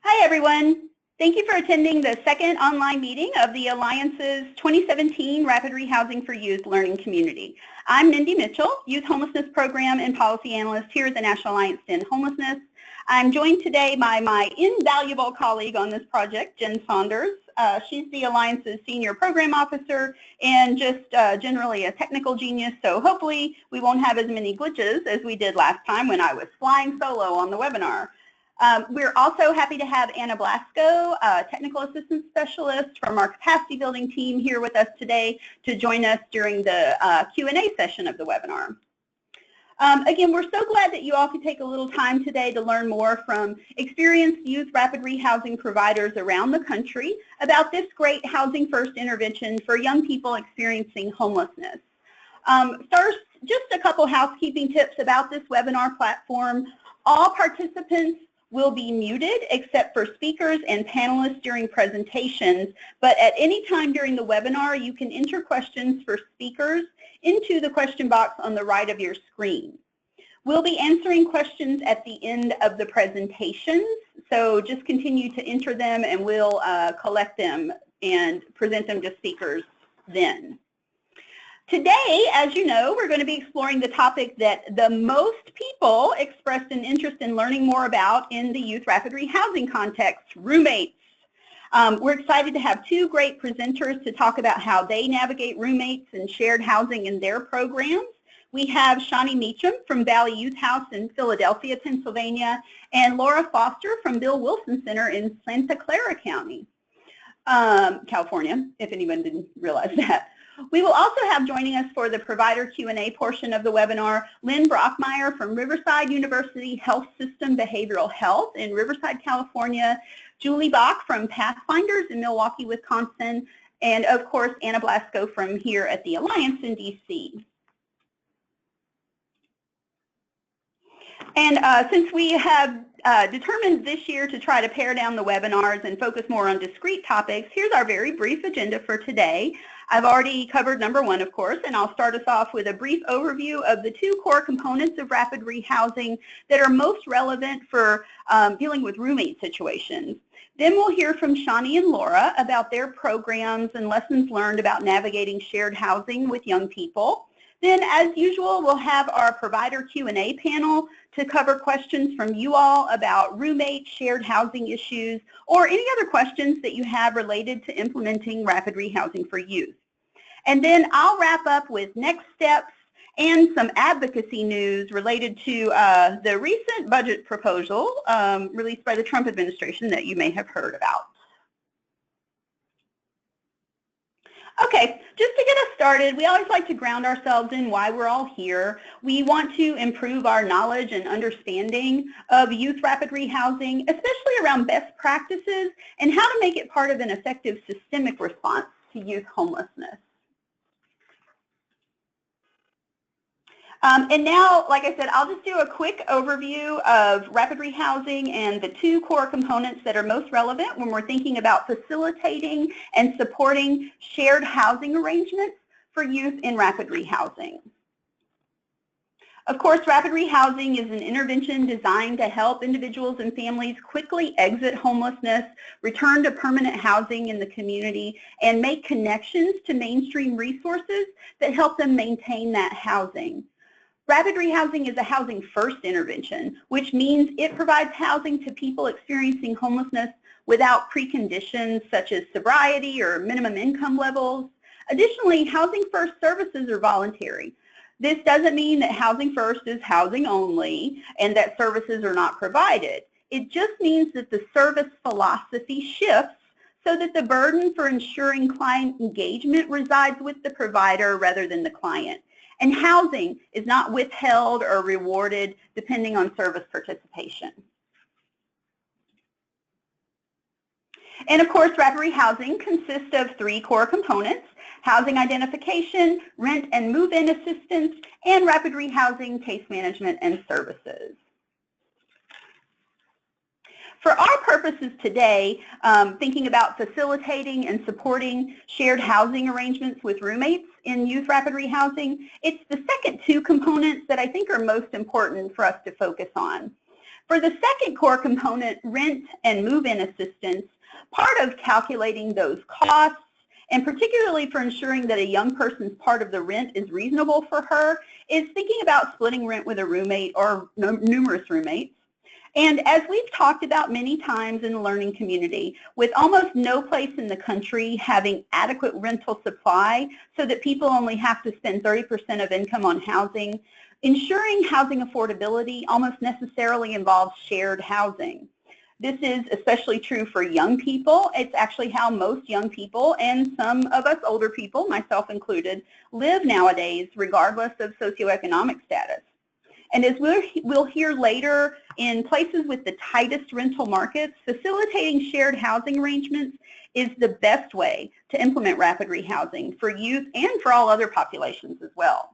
Hi, everyone. Thank you for attending the second online meeting of the Alliance's 2017 Rapid Rehousing for Youth Learning Community. I'm Mindy Mitchell, Youth Homelessness Program and Policy Analyst here at the National Alliance to End Homelessness. I'm joined today by my invaluable colleague on this project, Jen Saunders. She's the Alliance's Senior Program Officer and just generally a technical genius, so hopefully we won't have as many glitches as we did last time when I was flying solo on the webinar. We're also happy to have Anna Blasco, Technical Assistance Specialist from our Capacity Building team, here with us today to join us during the Q&A session of the webinar. Again, we're so glad that you all could take a little time today to learn more from experienced youth rapid rehousing providers around the country about this great Housing First intervention for young people experiencing homelessness. First, just a couple housekeeping tips about this webinar platform. All participants will be muted except for speakers and panelists during presentations, but at any time during the webinar you can enter questions for speakers into the question box on the right of your screen. We'll be answering questions at the end of the presentations, so just continue to enter them and we'll collect them and present them to speakers then. Today, as you know, we're going to be exploring the topic that the most people expressed an interest in learning more about in the youth rapid rehousing context, roommates. We're excited to have two great presenters to talk about how they navigate roommates and shared housing in their programs. We have Shawnee Meacham from Valley Youth House in Philadelphia, Pennsylvania, and Laura Foster from Bill Wilson Center in Santa Clara County, California, if anyone didn't realize that. We will also have joining us for the provider Q&A portion of the webinar, Lynn Brockmeyer from Riverside University Health System Behavioral Health in Riverside, California, Julie Bach from Pathfinders in Milwaukee, Wisconsin, and of course Anna Blasco from here at the Alliance in DC. And since we have determined this year to try to pare down the webinars and focus more on discrete topics, here's our very brief agenda for today. I've already covered number one, of course, and I'll start us off with a brief overview of the two core components of rapid rehousing that are most relevant for dealing with roommate situations. Then we'll hear from Shawnee and Laura about their programs and lessons learned about navigating shared housing with young people. Then, as usual, we'll have our provider Q&A panel to cover questions from you all about roommate, shared housing issues, or any other questions that you have related to implementing rapid rehousing for youth. And then I'll wrap up with next steps and some advocacy news related to the recent budget proposal released by the Trump administration that you may have heard about. Okay, just to get us started, we always like to ground ourselves in why we're all here. We want to improve our knowledge and understanding of youth rapid rehousing, especially around best practices and how to make it part of an effective systemic response to youth homelessness. And now, like I said, I'll just do a quick overview of rapid rehousing and the two core components that are most relevant when we're thinking about facilitating and supporting shared housing arrangements for youth in rapid rehousing. Of course, rapid rehousing is an intervention designed to help individuals and families quickly exit homelessness, return to permanent housing in the community, and make connections to mainstream resources that help them maintain that housing. Rapid rehousing is a housing first intervention, which means it provides housing to people experiencing homelessness without preconditions such as sobriety or minimum income levels. Additionally, housing first services are voluntary. This doesn't mean that housing first is housing only and that services are not provided. It just means that the service philosophy shifts so that the burden for ensuring client engagement resides with the provider rather than the client. And housing is not withheld or rewarded depending on service participation. And of course, rapid rehousing consists of three core components: housing identification, rent and move-in assistance, and rapid rehousing case management and services. For our purposes today, thinking about facilitating and supporting shared housing arrangements with roommates in youth rapid rehousing, it's the second two components that I think are most important for us to focus on. For the second core component, rent and move-in assistance, part of calculating those costs, and particularly for ensuring that a young person's part of the rent is reasonable for her, is thinking about splitting rent with a roommate or numerous roommates. And as we've talked about many times in the learning community, with almost no place in the country having adequate rental supply so that people only have to spend 30% of income on housing, ensuring housing affordability almost necessarily involves shared housing. This is especially true for young people. It's actually how most young people and some of us older people, myself included, live nowadays regardless of socioeconomic status. And as we'll hear later, in places with the tightest rental markets, facilitating shared housing arrangements is the best way to implement rapid rehousing for youth and for all other populations as well.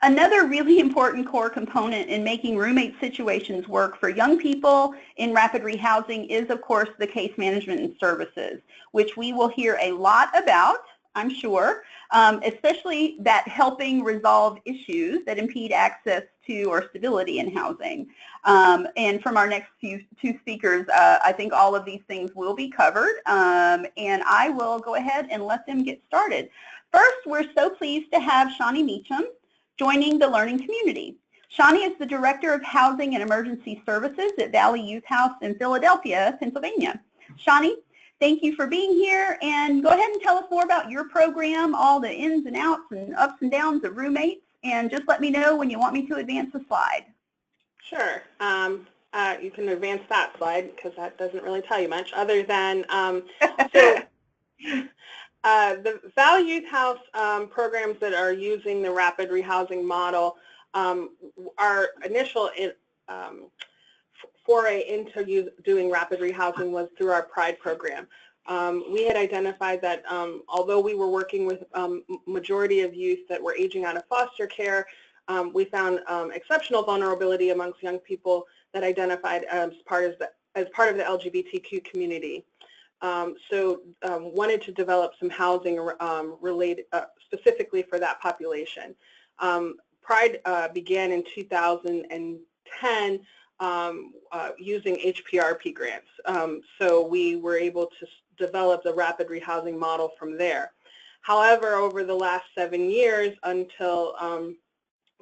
Another really important core component in making roommate situations work for young people in rapid rehousing is, of course, the case management and services, which we will hear a lot about, I'm sure, especially that helping resolve issues that impede access to or stability in housing. And from our next two speakers, I think all of these things will be covered, and I will go ahead and let them get started. First, we're so pleased to have Shawnee Meacham joining the learning community. Shawnee is the Director of Housing and Emergency Services at Valley Youth House in Philadelphia, Pennsylvania. Shawnee, thank you for being here, and go ahead and tell us more about your program, all the ins and outs and ups and downs of roommates, and just let me know when you want me to advance a slide. Sure. You can advance that slide because that doesn't really tell you much other than the Valley Youth House programs that are using the rapid rehousing model, our initial foray into doing rapid rehousing was through our PRIDE program. We had identified that although we were working with majority of youth that were aging out of foster care, we found exceptional vulnerability amongst young people that identified as part of the LGBTQ community. So wanted to develop some housing related specifically for that population. PRIDE began in 2010 using HPRP grants. So we were able to develop the rapid rehousing model from there. However, over the last 7 years until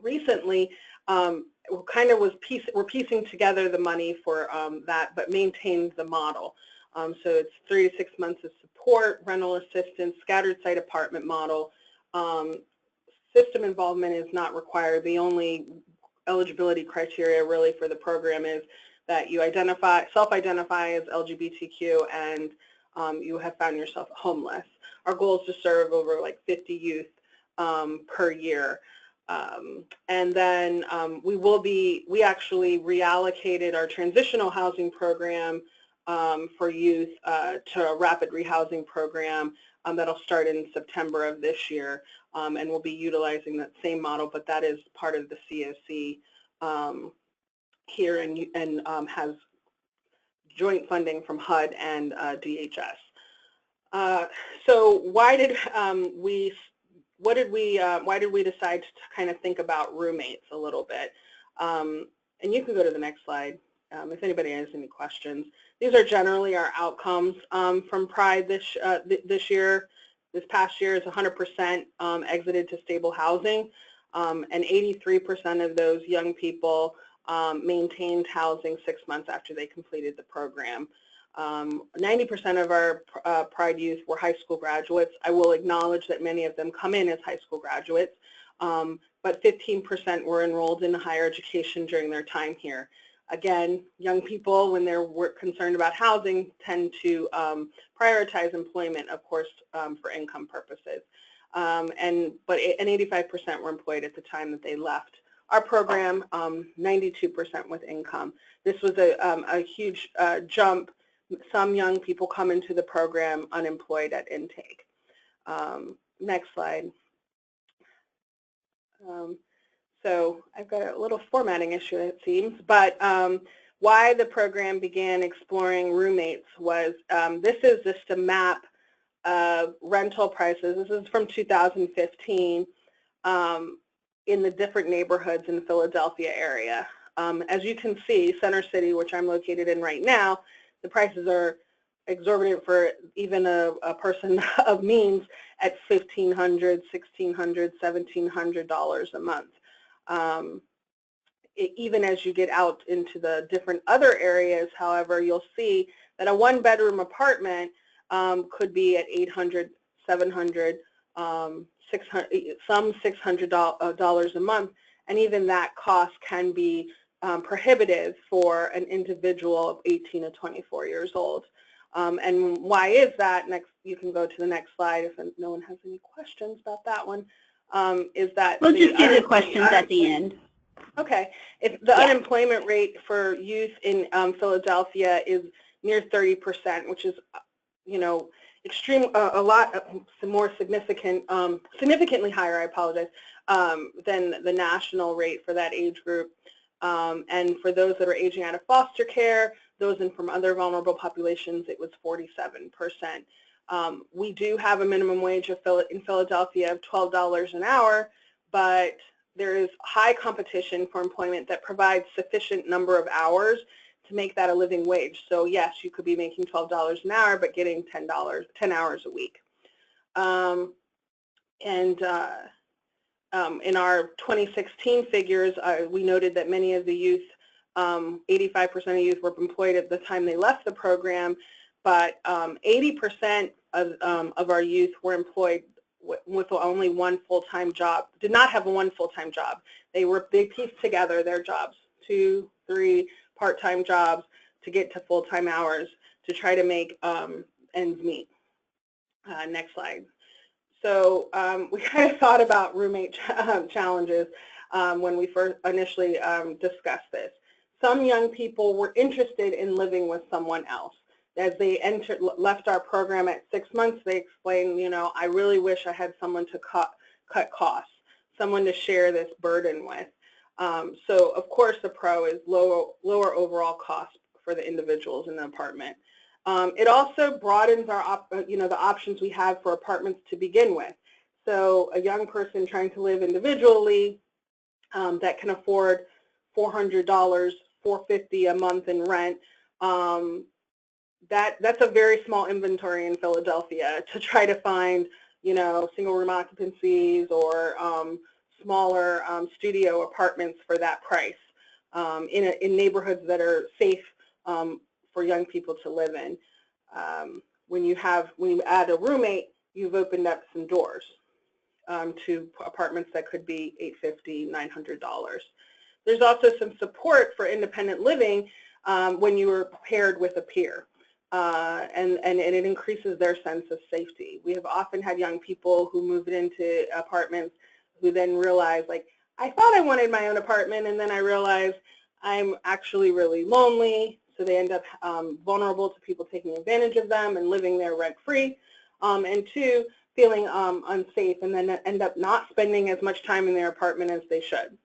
recently, we're piecing together the money for that, but maintained the model. So it's 3 to 6 months of support, rental assistance, scattered site apartment model. System involvement is not required. The only eligibility criteria really for the program is that you self-identify as LGBTQ and you have found yourself homeless. Our goal is to serve over like 50 youth per year. And then we actually reallocated our transitional housing program for youth to a rapid rehousing program that'll start in September of this year, and we'll be utilizing that same model, but that is part of the COC here and has joint funding from HUD and DHS. So why did we decide to kind of think about roommates a little bit? And you can go to the next slide if anybody has any questions. These are generally our outcomes from PRIDE this past year is 100% exited to stable housing, and 83% of those young people maintained housing 6 months after they completed the program. 90% of our PRIDE youth were high school graduates. I will acknowledge that many of them come in as high school graduates, but 15% were enrolled in higher education during their time here. Again, young people, when they're concerned about housing, tend to prioritize employment, of course, for income purposes. And 85% were employed at the time that they left our program, 92% with income. This was a huge jump. Some young people come into the program unemployed at intake. Next slide. So I've got a little formatting issue, it seems, but why the program began exploring roommates was this is just a map of rental prices. This is from 2015 in the different neighborhoods in the Philadelphia area. As you can see, Center City, which I'm located in right now, the prices are exorbitant for even a person of means at $1,500, $1,600, $1,700 a month. Even as you get out into the different other areas, however, you'll see that a one-bedroom apartment could be at $800, $700, $600, some $600 a month, and even that cost can be prohibitive for an individual of 18 to 24 years old. And why is that? Next, you can go to the next slide if no one has any questions about that one. Is that we'll just do the questions at the end. Okay. If the unemployment rate for youth in Philadelphia is near 30%, which is, you know, a lot more significant, significantly higher, I apologize, than the national rate for that age group. And for those that are aging out of foster care, those and from other vulnerable populations, it was 47%. We do have a minimum wage in Philadelphia of $12 an hour, but there is high competition for employment that provides sufficient number of hours to make that a living wage. So yes, you could be making $12 an hour, but getting 10 hours a week. In our 2016 figures, we noted that many of the youth, 85% of youth were employed at the time they left the program, but 80% of our youth were employed with only one full-time job, did not have one full-time job. They pieced together their jobs, 2, 3 part-time jobs to get to full-time hours to try to make ends meet. Next slide. So we kind of thought about roommate challenges when we first initially discussed this. Some young people were interested in living with someone else. As they left our program at 6 months, they explained, you know, I really wish I had someone to cut costs, someone to share this burden with. So, of course, the pro is lower overall cost for the individuals in the apartment. It also broadens our, the options we have for apartments to begin with. So, a young person trying to live individually that can afford $400, $450 a month in rent. That's a very small inventory in Philadelphia to try to find, you know, single room occupancies or smaller studio apartments for that price in neighborhoods that are safe for young people to live in. When you add a roommate, you've opened up some doors to apartments that could be $850, $900. There's also some support for independent living when you are paired with a peer. And it increases their sense of safety. We have often had young people who moved into apartments who then realize, like, I thought I wanted my own apartment, and then I realized I'm actually really lonely, so they end up vulnerable to people taking advantage of them and living there rent-free, and 2, feeling unsafe, and then end up not spending as much time in their apartment as they should.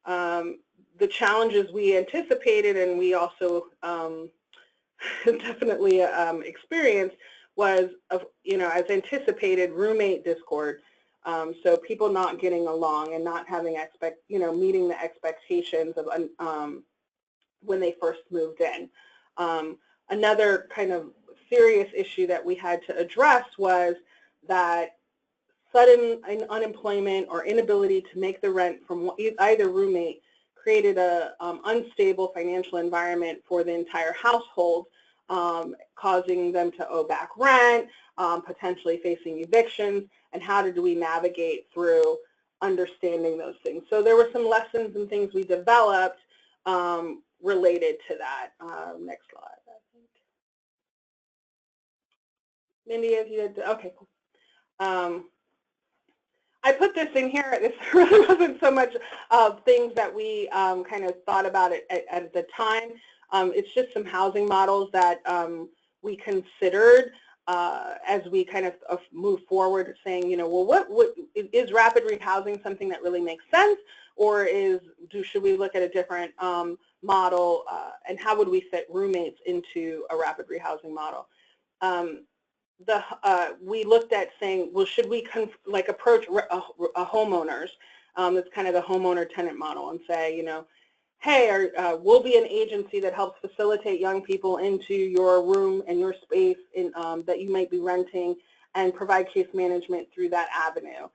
The challenges we anticipated, and we also definitely experienced, was, as anticipated, roommate discord. So people not getting along and not having meeting the expectations of when they first moved in. Another kind of serious issue that we had to address was that sudden unemployment or inability to make the rent from either roommate created a unstable financial environment for the entire household, causing them to owe back rent, potentially facing evictions, and how did we navigate through understanding those things. So there were some lessons and things we developed related to that. Next slide, I think. Mindy, if you had, okay, cool. I put this in here. This really wasn't so much of things that we kind of thought about it at the time. It's just some housing models that we considered as we kind of move forward, saying, well, what is rapid rehousing something that really makes sense, or should we look at a different model, and how would we fit roommates into a rapid rehousing model? We looked at saying, well, should we approach homeowners That's kind of the homeowner-tenant model, and say, you know, hey, we'll be an agency that helps facilitate young people into your room and your space that you might be renting, and provide case management through that avenue.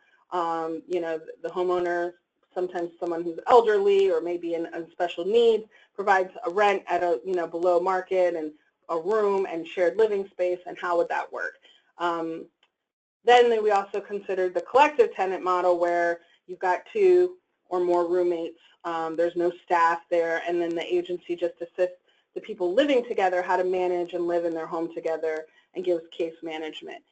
You know, the homeowner, sometimes someone who's elderly or maybe in special needs, provides a rent at a, you know, below market, and a room and shared living space, and how would that work? Then we also considered the collective tenant model, where you've got 2 or more roommates, there's no staff there, and then the agency just assists the people living together how to manage and live in their home together, and gives case management.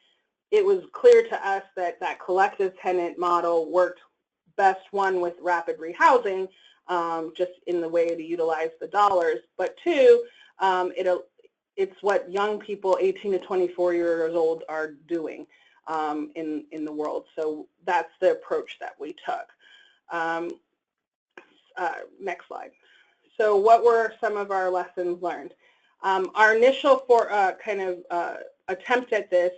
It was clear to us that that collective tenant model worked best, one, with rapid rehousing, just in the way to utilize the dollars, but 2, it's what young people 18 to 24 years old are doing in the world. So that's the approach that we took. Next slide. So what were some of our lessons learned? Our initial attempt at this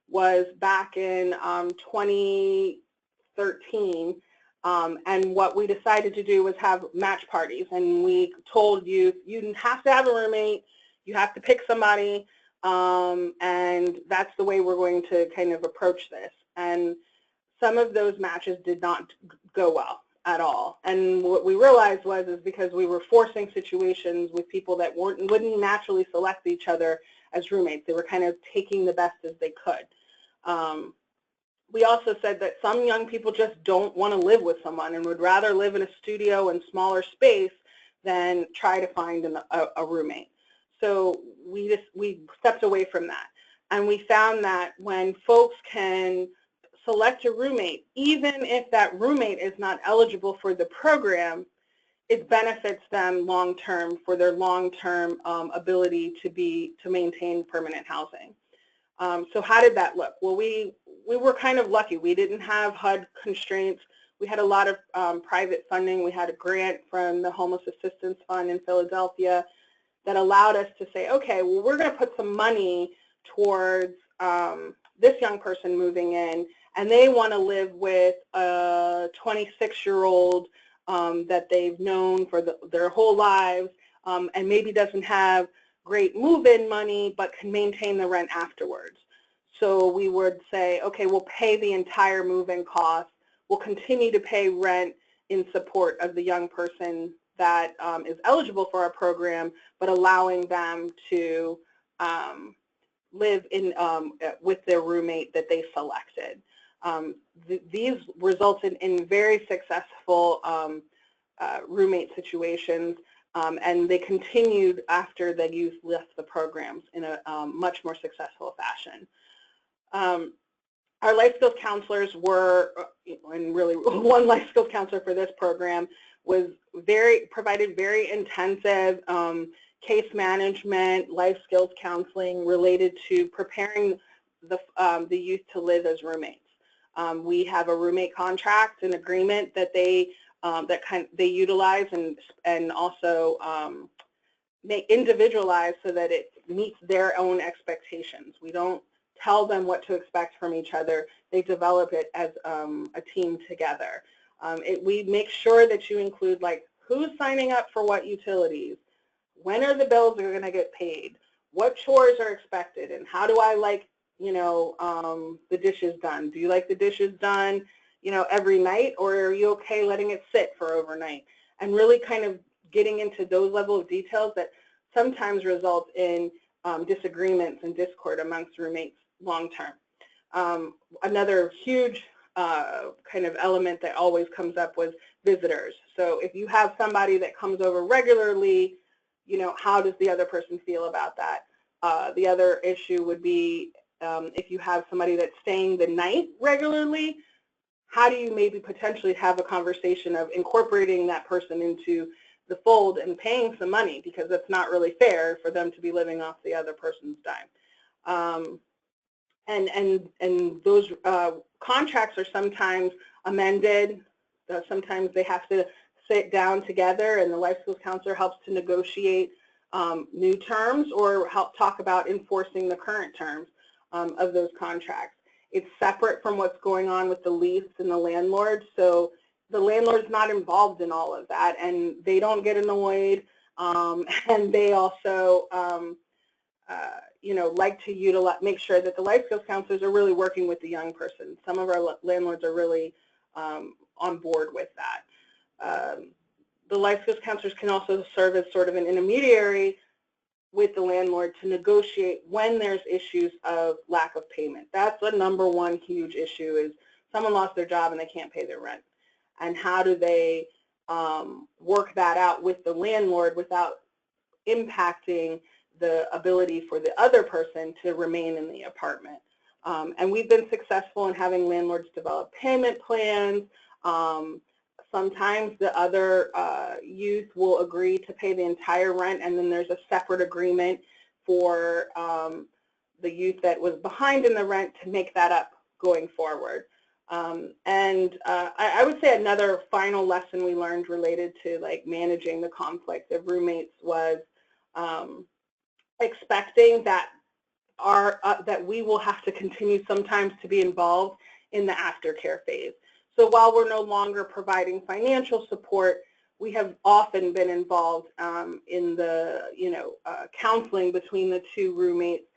was back in 2013, and what we decided to do was have match parties, and we told you didn't have to have a roommate, you have to pick somebody, and that's the way we're going to kind of approach this. And some of those matches did not go well at all, and what we realized is because we were forcing situations with people that wouldn't naturally select each other as roommates. They were kind of taking the best as they could. We also said that some young people just don't want to live with someone and would rather live in a studio and smaller space than try to find a roommate. So we stepped away from that, and we found that when folks can select a roommate, even if that roommate is not eligible for the program, it benefits them long-term for their long-term ability to maintain permanent housing. So how did that look? Well, we were kind of lucky. We didn't have HUD constraints. We had a lot of private funding. We had a grant from the Homeless Assistance Fund in Philadelphia that allowed us to say, okay, well, we're going to put some money towards this young person moving in, and they want to live with a 26-year-old that they've known for their whole lives, and maybe doesn't have great move-in money, but can maintain the rent afterwards. So we would say, okay, we'll pay the entire move-in cost. We'll continue to pay rent in support of the young person that is eligible for our program, but allowing them to live in with their roommate that they selected. These resulted in very successful roommate situations, and they continued after the youth left the programs in a much more successful fashion. Our life skills counselors were, and really one life skills counselor for this program provided very intensive case management, life skills counseling related to preparing the youth to live as roommates. We have a roommate contract, an agreement that they utilize and also make individualized so that it meets their own expectations. We don't tell them what to expect from each other. They develop it as a team together. We make sure that you include, like, who's signing up for what utilities, when are the bills are going to get paid, what chores are expected, and how do I like, you know, the dishes done? Do you like the dishes done, you know, every night, or are you okay letting it sit for overnight? And really kind of getting into those level of details that sometimes result in disagreements and discord amongst roommates long term. Another huge kind of element that always comes up was visitors. So if you have somebody that comes over regularly, you know, how does the other person feel about that? The other issue would be if you have somebody that's staying the night regularly, how do you maybe potentially have a conversation of incorporating that person into the fold and paying some money, because that's not really fair for them to be living off the other person's dime. And those contracts are sometimes amended. Sometimes they have to sit down together, and the life skills counselor helps to negotiate new terms or help talk about enforcing the current terms of those contracts. It's separate from what's going on with the lease and the landlord, so the landlord's not involved in all of that, and they don't get annoyed, and they also you know, like to utilize, make sure that the life skills counselors are really working with the young person. Some of our landlords are really on board with that. The life skills counselors can also serve as sort of an intermediary with the landlord to negotiate when there's issues of lack of payment. That's the #1 huge issue, is someone lost their job and they can't pay their rent. And how do they work that out with the landlord without impacting the ability for the other person to remain in the apartment. And we've been successful in having landlords develop payment plans. Sometimes the other youth will agree to pay the entire rent, and then there's a separate agreement for the youth that was behind in the rent to make that up going forward. I would say another final lesson we learned related to like managing the conflict of roommates was expecting that that we will have to continue sometimes to be involved in the aftercare phase. So while we're no longer providing financial support, we have often been involved in the counseling between the two roommates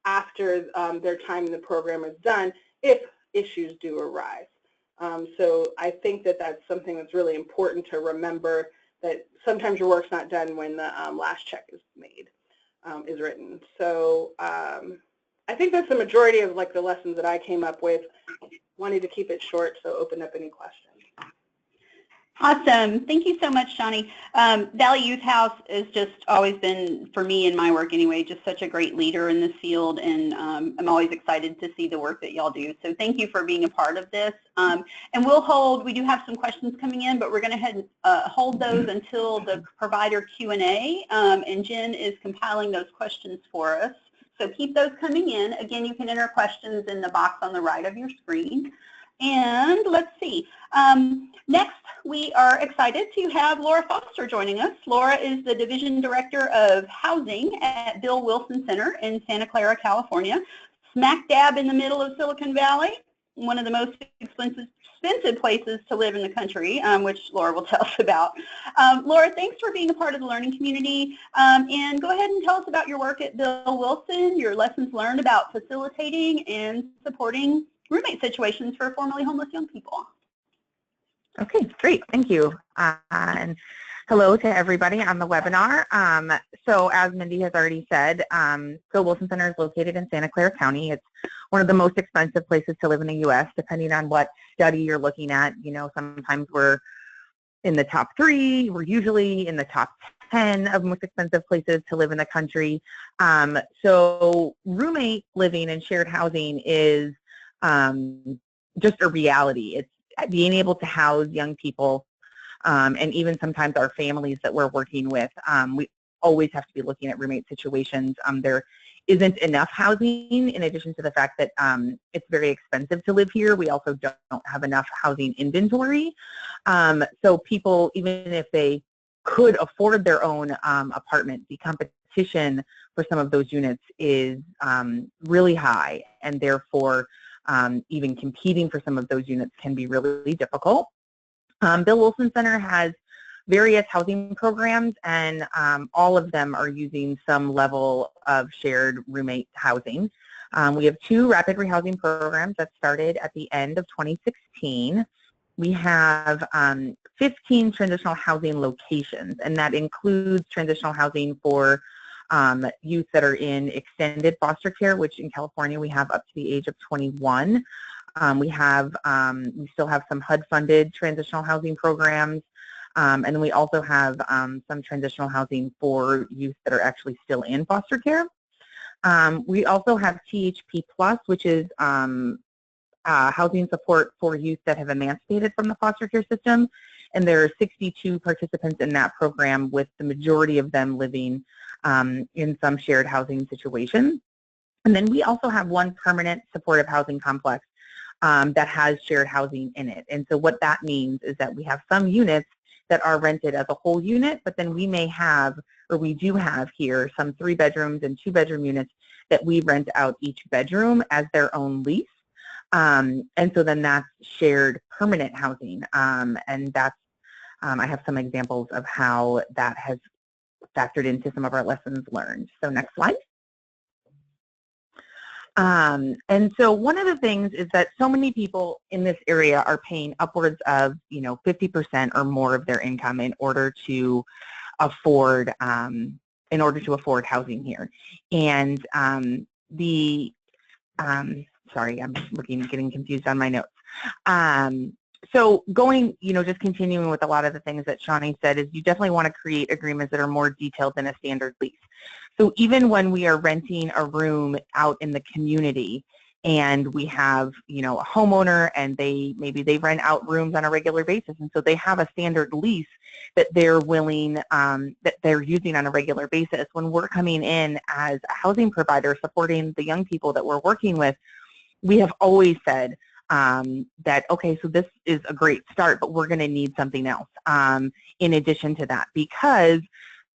after their time in the program is done, if issues do arise. So I think that that's something that's really important to remember, that sometimes your work's not done when the last check is made, is written. So I think that's the majority of like the lessons that I came up with. Wanted to keep it short, so open up any questions. Awesome. Thank you so much, Shani. Valley Youth House has just always been, for me in my work anyway, just such a great leader in this field, and I'm always excited to see the work that y'all do. So thank you for being a part of this. And we do have some questions coming in, but we're going to hold those until the provider Q&A, and Jen is compiling those questions for us. So keep those coming in. Again, you can enter questions in the box on the right of your screen. And let's see. Next, we are excited to have Laura Foster joining us. Laura is the Division Director of Housing at Bill Wilson Center in Santa Clara, California, smack dab in the middle of Silicon Valley, one of the most expensive places to live in the country, which Laura will tell us about. Laura, thanks for being a part of the learning community. And go ahead and tell us about your work at Bill Wilson, your lessons learned about facilitating and supporting roommate situations for formerly homeless young people. Okay, great. Thank you. And hello to everybody on the webinar. So as Mindy has already said, Bill Wilson Center is located in Santa Clara County. It's one of the most expensive places to live in the U.S., depending on what study you're looking at. You know, sometimes we're in the top 3. We're usually in the top 10 of most expensive places to live in the country. So roommate living and shared housing is just a reality. It's being able to house young people, and even sometimes our families that we're working with. We always have to be looking at roommate situations. There isn't enough housing, in addition to the fact that it's very expensive to live here. We also don't have enough housing inventory. So people, even if they could afford their own apartment, the competition for some of those units is really high, and therefore even competing for some of those units can be really difficult. Bill Wilson Center has various housing programs, and all of them are using some level of shared roommate housing. We have 2 rapid rehousing programs that started at the end of 2016. We have 15 transitional housing locations, and that includes transitional housing for youth that are in extended foster care, which in California we have up to the age of 21. We still have some HUD-funded transitional housing programs, and then we also have some transitional housing for youth that are actually still in foster care. We also have THP Plus, which is housing support for youth that have emancipated from the foster care system, and there are 62 participants in that program, with the majority of them living in some shared housing situation. And then we also have 1 permanent supportive housing complex that has shared housing in it. And so what that means is that we have some units that are rented as a whole unit, but then we may have, or we do have here, some 3 bedrooms and 2 bedroom units that we rent out each bedroom as their own lease. And so then that's shared permanent housing. And that's, I have some examples of how that has factored into some of our lessons learned. So next slide. And so one of the things is that so many people in this area are paying upwards of, 50% or more of their income in order to afford housing here. And sorry, I'm getting confused on my notes. So going, just continuing with a lot of the things that Shawnee said is you definitely want to create agreements that are more detailed than a standard lease. So even when we are renting a room out in the community and we have, a homeowner and maybe they rent out rooms on a regular basis, and so they have a standard lease that they're willing, that they're using on a regular basis. When we're coming in as a housing provider supporting the young people that we're working with, we have always said that, okay, so this is a great start, but we're going to need something else in addition to that, because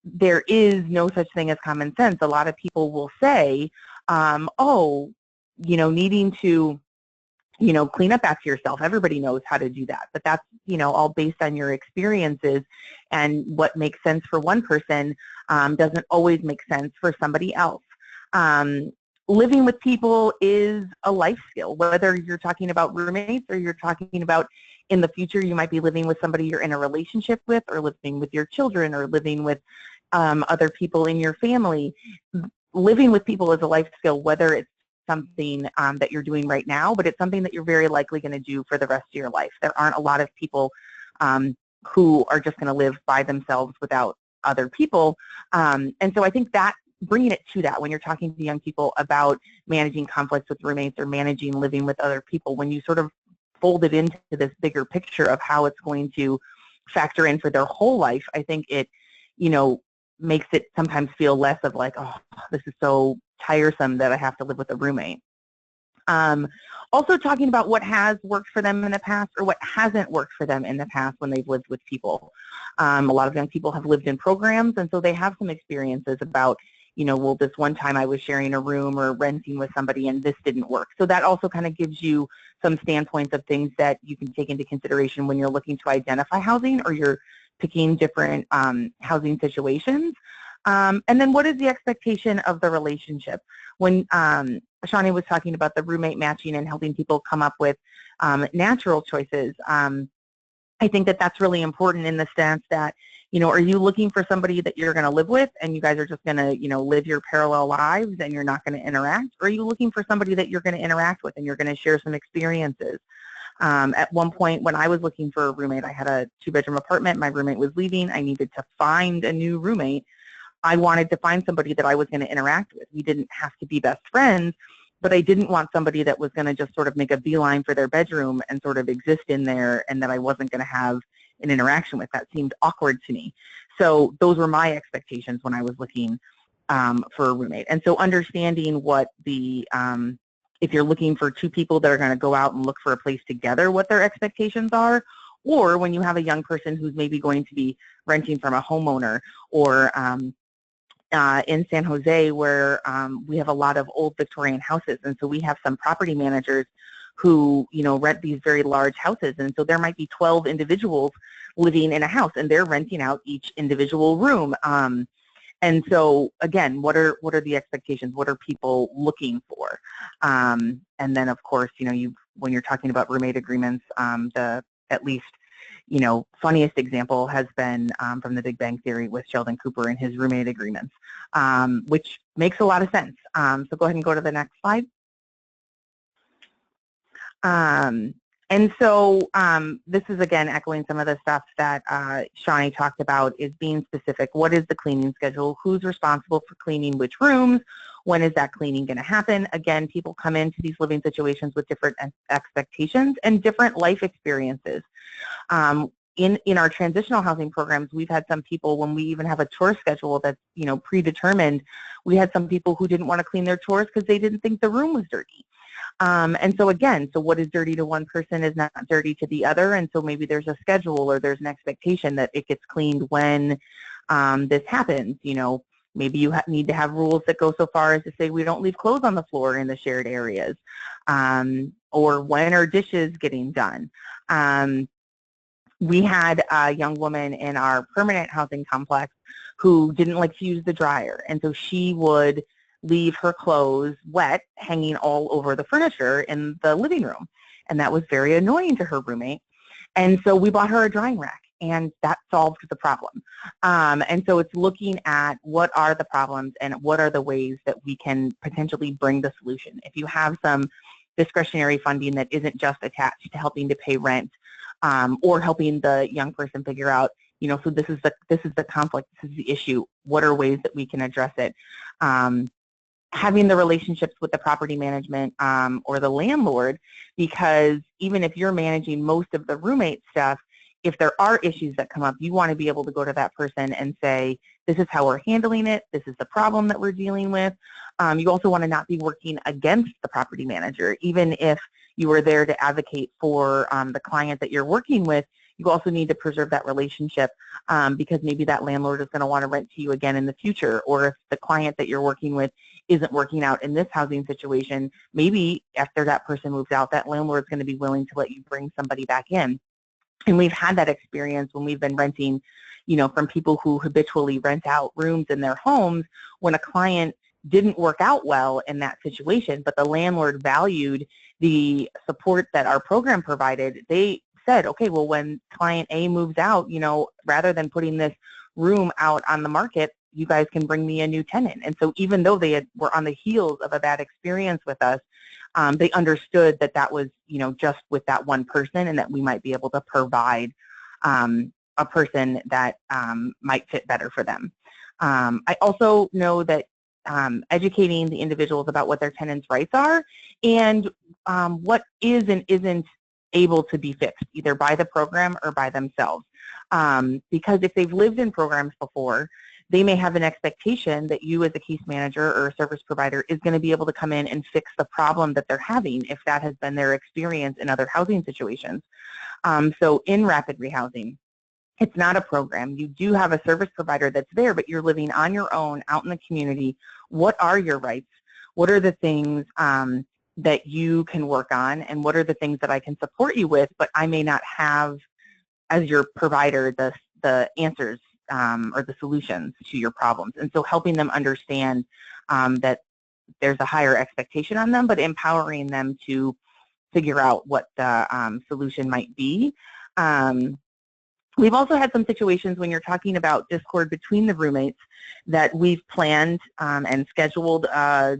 there is no such thing as common sense. A lot of people will say, needing to, clean up after yourself. Everybody knows how to do that, but that's, all based on your experiences, and what makes sense for one person doesn't always make sense for somebody else. Living with people is a life skill, whether you're talking about roommates or you're talking about in the future you might be living with somebody you're in a relationship with, or living with your children, or living with other people in your family. Living with people is a life skill, whether it's something that you're doing right now, but it's something that you're very likely going to do for the rest of your life. There aren't a lot of people who are just going to live by themselves without other people. And so I think that bringing it to that when you're talking to young people about managing conflicts with roommates or managing living with other people, when you sort of fold it into this bigger picture of how it's going to factor in for their whole life, I think it, makes it sometimes feel less of like, oh, this is so tiresome that I have to live with a roommate. Also talking about what has worked for them in the past or what hasn't worked for them in the past when they've lived with people. A lot of young people have lived in programs, and so they have some experiences about, well, this one time I was sharing a room or renting with somebody and this didn't work. So that also kind of gives you some standpoints of things that you can take into consideration when you're looking to identify housing or you're picking different housing situations. And then what is the expectation of the relationship? When Shawnee was talking about the roommate matching and helping people come up with natural choices, I think that that's really important in the sense that, are you looking for somebody that you're going to live with and you guys are just going to, live your parallel lives and you're not going to interact? Or are you looking for somebody that you're going to interact with and you're going to share some experiences? At one point when I was looking for a roommate, I had a 2-bedroom apartment. My roommate was leaving. I needed to find a new roommate. I wanted to find somebody that I was going to interact with. We didn't have to be best friends, but I didn't want somebody that was going to just sort of make a beeline for their bedroom and sort of exist in there and that I wasn't going to have an interaction with. That seemed awkward to me. So those were my expectations when I was looking for a roommate. And so understanding what the, if you're looking for 2 people that are going to go out and look for a place together, what their expectations are, or when you have a young person who's maybe going to be renting from a homeowner, or in San Jose where we have a lot of old Victorian houses, and so we have some property managers who, rent these very large houses, and so there might be 12 individuals living in a house, and they're renting out each individual room. And so, again, what are the expectations? What are people looking for? And then, of course, when you're talking about roommate agreements, the at least funniest example has been from the Big Bang Theory with Sheldon Cooper and his roommate agreements, which makes a lot of sense. So go ahead and go to the next slide. And so this is, again, echoing some of the stuff that Shawnee talked about, is being specific. What is the cleaning schedule? Who's responsible for cleaning which rooms? When is that cleaning going to happen? Again, people come into these living situations with different expectations and different life experiences. In our transitional housing programs, we've had some people, when we even have a chore schedule that's, predetermined, we had some people who didn't want to clean their chores because they didn't think the room was dirty. And so again, so what is dirty to one person is not dirty to the other, and so maybe there's a schedule or there's an expectation that it gets cleaned when this happens. Maybe you need to have rules that go so far as to say we don't leave clothes on the floor in the shared areas. or when are dishes getting done? We had a young woman in our permanent housing complex who didn't like to use the dryer, and so she would leave her clothes wet hanging all over the furniture in the living room, and that was very annoying to her roommate. And so we bought her a drying rack, and that solved the problem. And so it's looking at what are the problems and what are the ways that we can potentially bring the solution. If you have some discretionary funding that isn't just attached to helping to pay rent, or helping the young person figure out, you know, so this is the conflict, this is the issue, what are ways that we can address it? Having the relationships with the property management or the landlord, because even if you're managing most of the roommate stuff, if there are issues that come up, you want to be able to go to that person and say, this is how we're handling it, this is the problem that we're dealing with. You also want to not be working against the property manager. Even if you are there to advocate for the client that you're working with, you also need to preserve that relationship because maybe that landlord is going to want to rent to you again in the future, or if the client that you're working with isn't working out in this housing situation, maybe after that person moves out, that landlord's going to be willing to let you bring somebody back in. And we've had that experience when we've been renting, you know, from people who habitually rent out rooms in their homes. When a client didn't work out well in that situation, but the landlord valued the support that our program provided, they said, okay, well, when client A moves out, you know, rather than putting this room out on the market, you guys can bring me a new tenant. And so even though they were on the heels of a bad experience with us, they understood that that was, you know, just with that one person, and that we might be able to provide a person that might fit better for them. I also know that educating the individuals about what their tenants' rights are and what is and isn't able to be fixed, either by the program or by themselves. Because if they've lived in programs before, they may have an expectation that you as a case manager or a service provider is going to be able to come in and fix the problem that they're having if that has been their experience in other housing situations. So in rapid rehousing, it's not a program. You do have a service provider that's there, but you're living on your own out in the community. What are your rights? What are the things that you can work on, and what are the things that I can support you with, but I may not have as your provider the answers or the solutions to your problems. And so helping them understand that there's a higher expectation on them, but empowering them to figure out what the solution might be. We've also had some situations when you're talking about discord between the roommates that we've planned and scheduled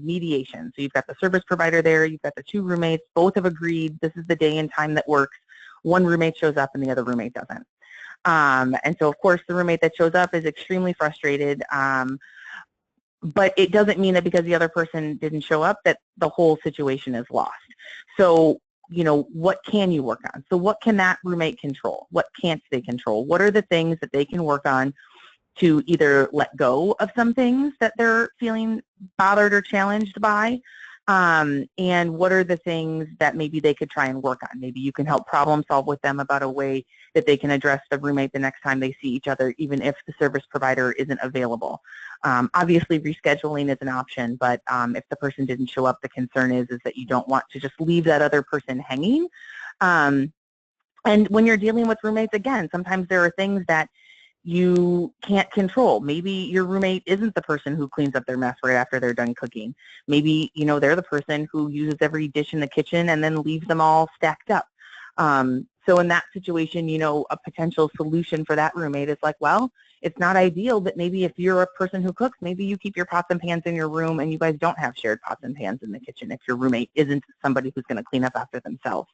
mediation. So you've got the service provider there, you've got the two roommates, both have agreed this is the day and time that works. One roommate shows up and the other roommate doesn't. And so of course the roommate that shows up is extremely frustrated, but it doesn't mean that because the other person didn't show up that the whole situation is lost. So, you know, what can you work on? So what can that roommate control? What can't they control? What are the things that they can work on to either let go of some things that they're feeling bothered or challenged by? And what are the things that maybe they could try and work on? Maybe you can help problem solve with them about a way that they can address the roommate the next time they see each other, even if the service provider isn't available. Obviously, rescheduling is an option, but if the person didn't show up, the concern is that you don't want to just leave that other person hanging. And when you're dealing with roommates, again, sometimes there are things that you can't control. Maybe your roommate isn't the person who cleans up their mess right after they're done cooking. Maybe, you know, they're the person who uses every dish in the kitchen and then leaves them all stacked up. So in that situation, you know, a potential solution for that roommate is like, well, it's not ideal, but maybe if you're a person who cooks, maybe you keep your pots and pans in your room and you guys don't have shared pots and pans in the kitchen if your roommate isn't somebody who's going to clean up after themselves.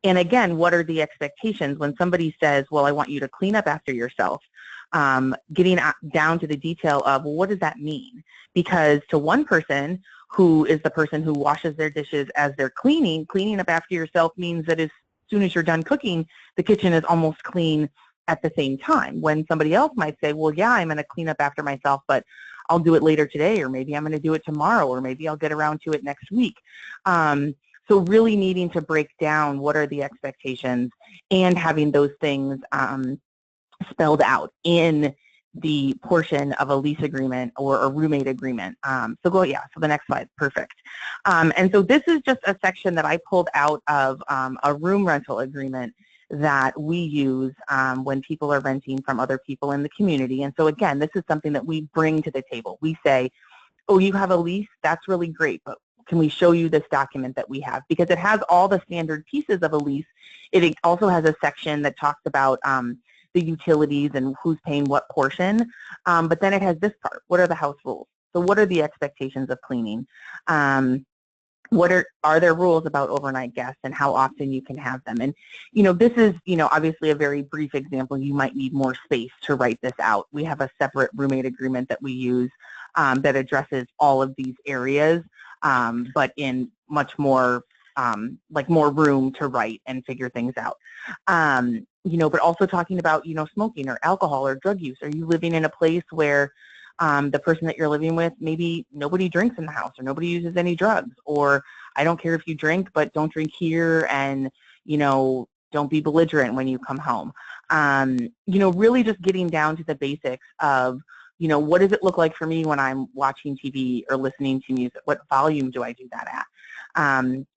And again, what are the expectations when somebody says, well, I want you to clean up after yourself? Getting down to the detail of, well, what does that mean? Because to one person who is the person who washes their dishes as they're cleaning up after yourself means that as soon as you're done cooking, the kitchen is almost clean at the same time. When somebody else might say, well, yeah, I'm going to clean up after myself, but I'll do it later today, or maybe I'm going to do it tomorrow, or maybe I'll get around to it next week. So really needing to break down what are the expectations and having those things spelled out in the portion of a lease agreement or a roommate agreement. So the next slide, perfect. And so this is just a section that I pulled out of a room rental agreement that we use when people are renting from other people in the community. And so again, this is something that we bring to the table. We say, oh, you have a lease? That's really great, but can we show you this document that we have? Because it has all the standard pieces of a lease. It also has a section that talks about the utilities and who's paying what portion, but then it has this part. What are the house rules? So what are the expectations of cleaning? What are there rules about overnight guests and how often you can have them? And, this is, obviously a very brief example. You might need more space to write this out. We have a separate roommate agreement that we use that addresses all of these areas, but in much more, more room to write and figure things out. But also talking about, smoking or alcohol or drug use. Are you living in a place where the person that you're living with, maybe nobody drinks in the house or nobody uses any drugs, or I don't care if you drink, but don't drink here, and, don't be belligerent when you come home. Really just getting down to the basics of, what does it look like for me when I'm watching TV or listening to music? What volume do I do that at?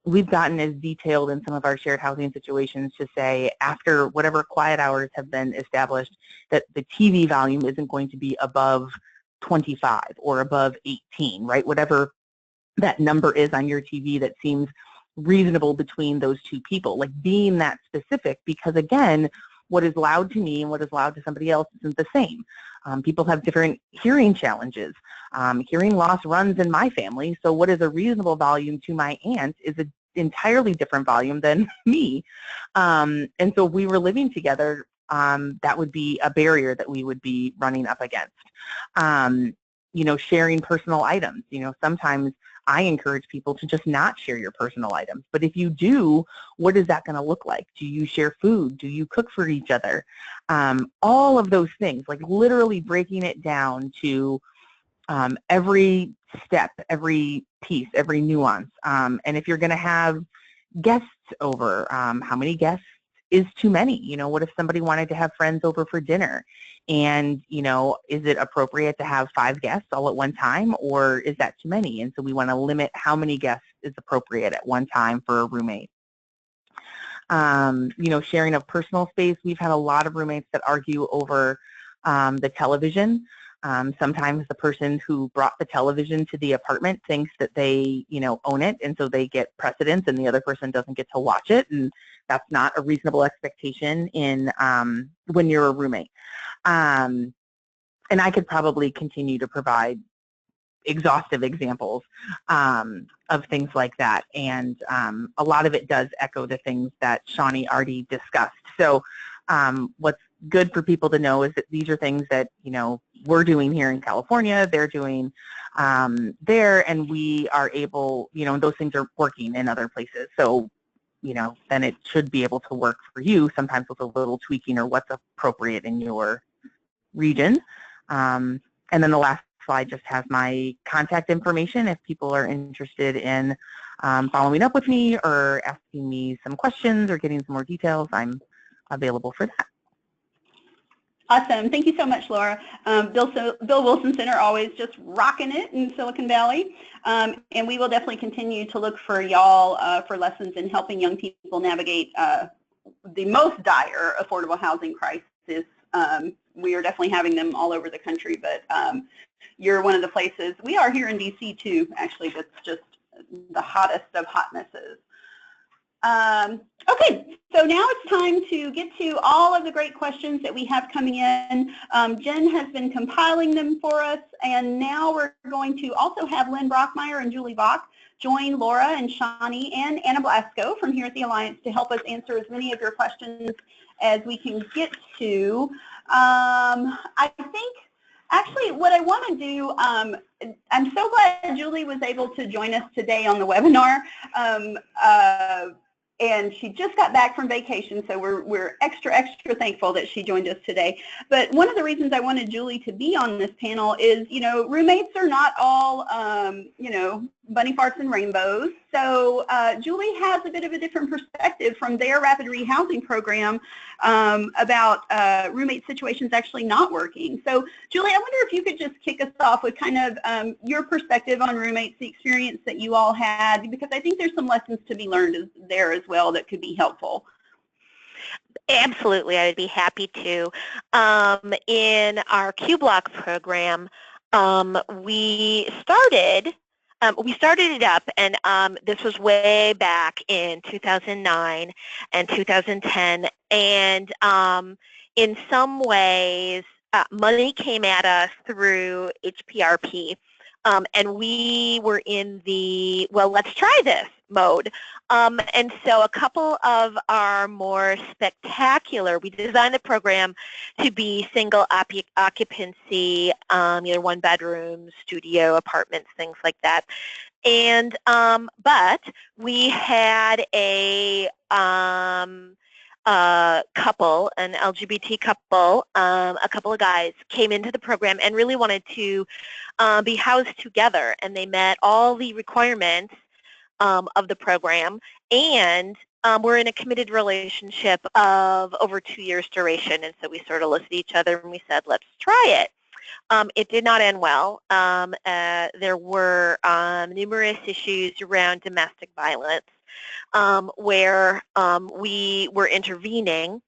We've gotten as detailed in some of our shared housing situations to say after whatever quiet hours have been established that the TV volume isn't going to be above 25 or above 18, right? Whatever that number is on your TV that seems reasonable between those two people, like being that specific, because again, what is loud to me and what is loud to somebody else isn't the same. People have different hearing challenges. Hearing loss runs in my family, so what is a reasonable volume to my aunt is an entirely different volume than me. And so if we were living together, that would be a barrier that we would be running up against. Sharing personal items. Sometimes I encourage people to just not share your personal items. But if you do, what is that going to look like? Do you share food? Do you cook for each other? All of those things, like literally breaking it down to every step, every piece, every nuance. And if you're going to have guests over, how many guests is too many? What if somebody wanted to have friends over for dinner? And, is it appropriate to have 5 guests all at one time, or is that too many? And so we want to limit how many guests is appropriate at one time for a roommate. Sharing of personal space. We've had a lot of roommates that argue over the television. Sometimes the person who brought the television to the apartment thinks that they, own it, and so they get precedence and the other person doesn't get to watch it, and that's not a reasonable expectation in when you're a roommate. And I could probably continue to provide exhaustive examples of things like that, and a lot of it does echo the things that Shawnee already discussed. So what's good for people to know is that these are things that we're doing here in California, they're doing there, and we are able, those things are working in other places. So then it should be able to work for you, sometimes with a little tweaking or what's appropriate in your region. And then the last slide just has my contact information if people are interested in following up with me or asking me some questions or getting some more details. I'm available for that. Awesome. Thank you so much, Laura. Bill Wilson Center always just rocking it in Silicon Valley. And we will definitely continue to look for y'all for lessons in helping young people navigate the most dire affordable housing crisis. We are definitely having them all over the country, but you're one of the places. We are here in DC too, actually. That's just the hottest of hotnesses. Okay, so now it's time to get to all of the great questions that we have coming in. Jen has been compiling them for us, and now we're going to also have Lynn Brockmeyer and Julie Bach join Laura and Shawnee and Anna Blasco from here at the Alliance to help us answer as many of your questions as we can get to. I think actually what I want to do, I'm so glad Julie was able to join us today on the webinar. And she just got back from vacation, so we're extra thankful that she joined us today. But one of the reasons I wanted Julie to be on this panel is, roommates are not all, bunny farts and rainbows. So Julie has a bit of a different perspective from their rapid rehousing program about roommate situations actually not working. So Julie, I wonder if you could just kick us off with kind of your perspective on roommates, the experience that you all had, because I think there's some lessons to be learned there as well that could be helpful. Absolutely, I would be happy to. In our Q-Block program, we started it up, and this was way back in 2009 and 2010, and in some ways, money came at us through HPRP, and we were in the, well, let's try this mode. And so a couple of our more spectacular, we designed the program to be single occupancy, one bedroom, studio, apartments, things like that. And but we had a couple, an LGBT couple, a couple of guys came into the program and really wanted to be housed together, and they met all the requirements of the program, and we're in a committed relationship of over 2 years duration, and so we sort of looked at each other and we said, let's try it. It did not end well. There were numerous issues around domestic violence where we were intervening.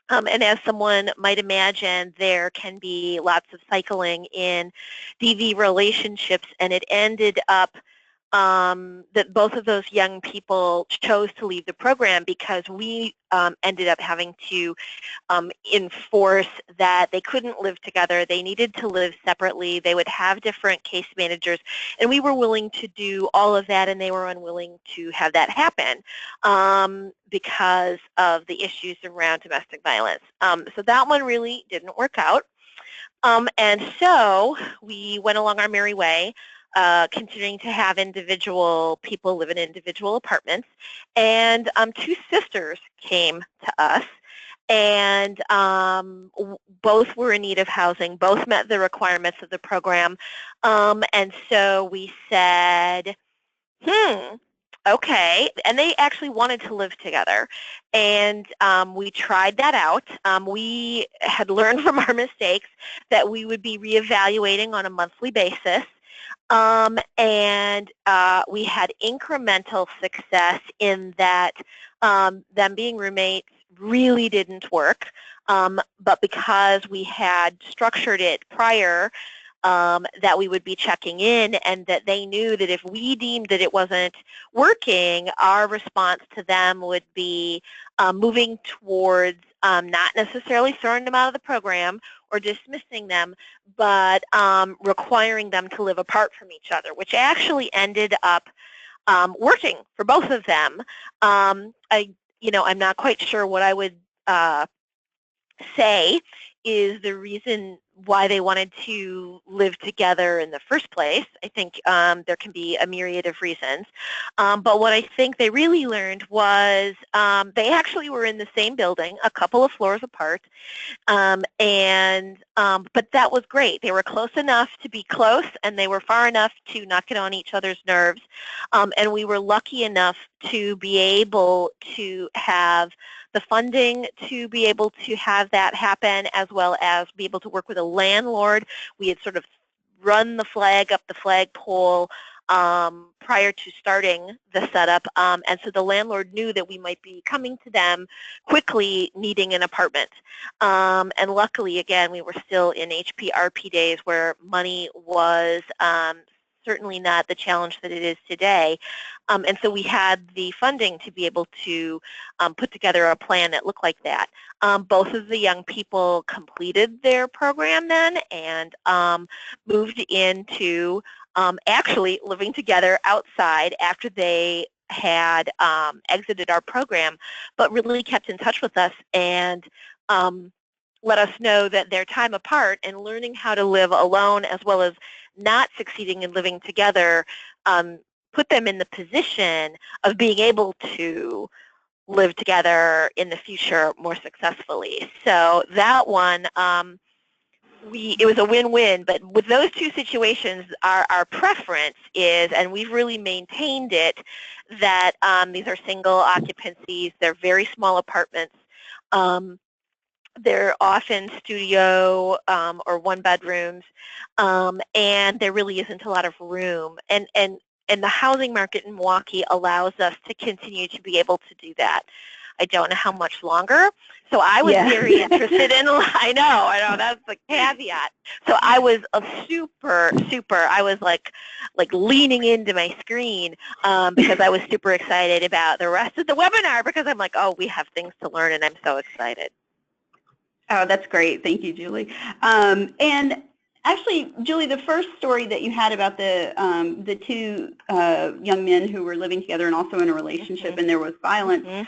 And as someone might imagine, there can be lots of cycling in DV relationships, and it ended up that both of those young people chose to leave the program because we ended up having to enforce that they couldn't live together. They needed to live separately. They would have different case managers, and we were willing to do all of that, and they were unwilling to have that happen because of the issues around domestic violence. So that one really didn't work out. And so we went along our merry way, continuing to have individual people live in individual apartments. And two sisters came to us, and both were in need of housing. Both met the requirements of the program. And so we said, okay. And they actually wanted to live together. And we tried that out. We had learned from our mistakes that we would be reevaluating on a monthly basis. And we had incremental success in that them being roommates really didn't work, but because we had structured it prior, that we would be checking in, and that they knew that if we deemed that it wasn't working, our response to them would be moving towards not necessarily throwing them out of the program or dismissing them, but requiring them to live apart from each other, which actually ended up working for both of them. I'm not quite sure what I would say is the reason why they wanted to live together in the first place. I think there can be a myriad of reasons. But what I think they really learned was they actually were in the same building, a couple of floors apart, but that was great. They were close enough to be close, and they were far enough to not get on each other's nerves. And we were lucky enough to be able to have the funding to be able to have that happen, as well as be able to work with a landlord. We had sort of run the flag up the flagpole prior to starting the setup, and so the landlord knew that we might be coming to them quickly needing an apartment. And luckily, again, we were still in HPRP days where money was certainly not the challenge that it is today. And so we had the funding to be able to put together a plan that looked like that. Both of the young people completed their program then and moved into actually living together outside after they had exited our program, but really kept in touch with us and let us know that their time apart and learning how to live alone as well as not succeeding in living together put them in the position of being able to live together in the future more successfully. So that one it was a win-win, but with those two situations, our preference is, and we've really maintained it, that these are single occupancies, they're very small apartments, they're often studio or one bedrooms, and there really isn't a lot of room. And the housing market in Milwaukee allows us to continue to be able to do that. I don't know how much longer. So I was very interested in, I know, that's the caveat. So I was I was like leaning into my screen because I was super excited about the rest of the webinar, because I'm like, oh, we have things to learn, and I'm so excited. Oh, that's great. Thank you, Julie. And actually, Julie, the first story that you had about the two young men who were living together and also in a relationship, and there was violence,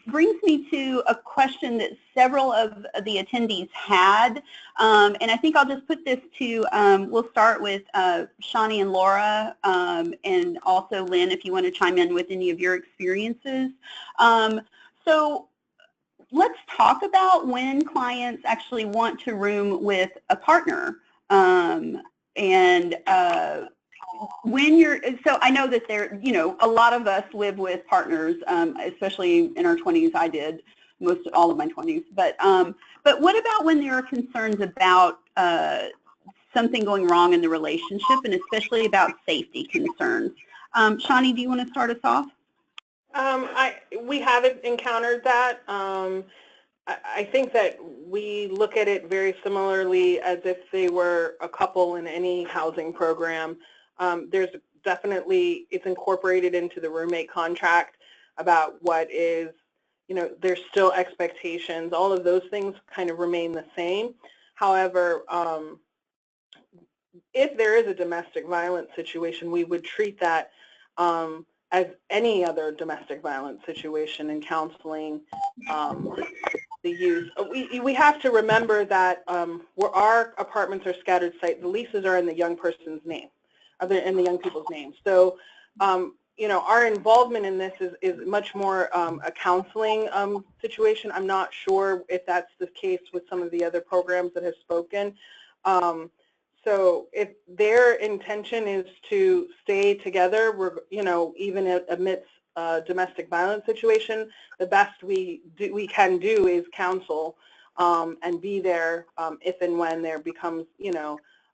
brings me to a question that several of the attendees had. And I think I'll just put this to, we'll start with Shani and Laura, and also Lynn, if you want to chime in with any of your experiences. So let's talk about when clients actually want to room with a partner. When you're, so I know that there, a lot of us live with partners, especially in our 20s. I did all of my 20s. But what about when there are concerns about something going wrong in the relationship, and especially about safety concerns? Shani, do you want to start us off? We haven't encountered that. I think that we look at it very similarly as if they were a couple in any housing program. There's definitely, it's incorporated into the roommate contract about what is, there's still expectations. All of those things kind of remain the same. However, if there is a domestic violence situation, we would treat that as any other domestic violence situation in counseling the youth. We have to remember that where our apartments are scattered site, the leases are in the young person's name, in the young people's names. So, our involvement in this is much more a counseling situation. I'm not sure if that's the case with some of the other programs that have spoken. So if their intention is to stay together, even amidst a domestic violence situation, the best we can do is counsel and be there if and when there becomes,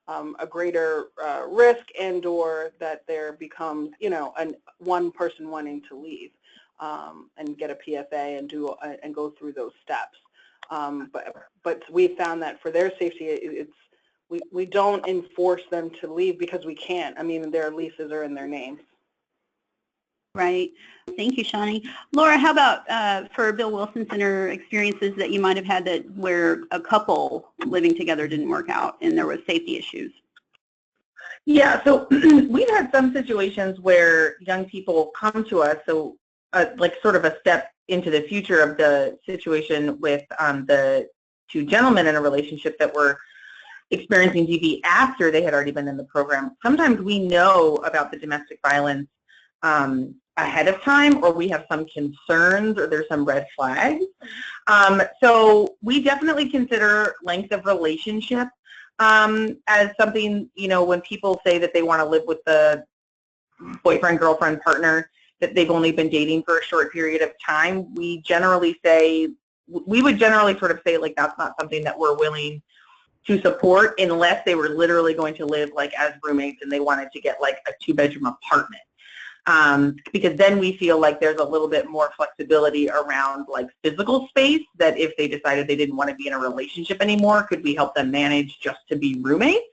a greater risk, and/or that there becomes, one person wanting to leave and get a PFA and go through those steps. But we found that for their safety, we don't enforce them to leave because we can't. I mean, their leases are in their names. Right. Thank you, Shani. Laura, how about for Bill Wilson Center experiences that you might have had where a couple living together didn't work out and there was safety issues? Yeah, so we've had some situations where young people come to us, so like sort of a step into the future of the situation with the two gentlemen in a relationship that were experiencing DV after they had already been in the program. Sometimes we know about the domestic violence ahead of time, or we have some concerns, or there's some red flags. So we definitely consider length of relationship as something, when people say that they want to live with the boyfriend, girlfriend, partner, that they've only been dating for a short period of time, we would generally sort of say, like, that's not something that we're willing to support unless they were literally going to live like as roommates and they wanted to get like a 2-bedroom apartment. Because then we feel like there's a little bit more flexibility around like physical space, that if they decided they didn't want to be in a relationship anymore, could we help them manage just to be roommates?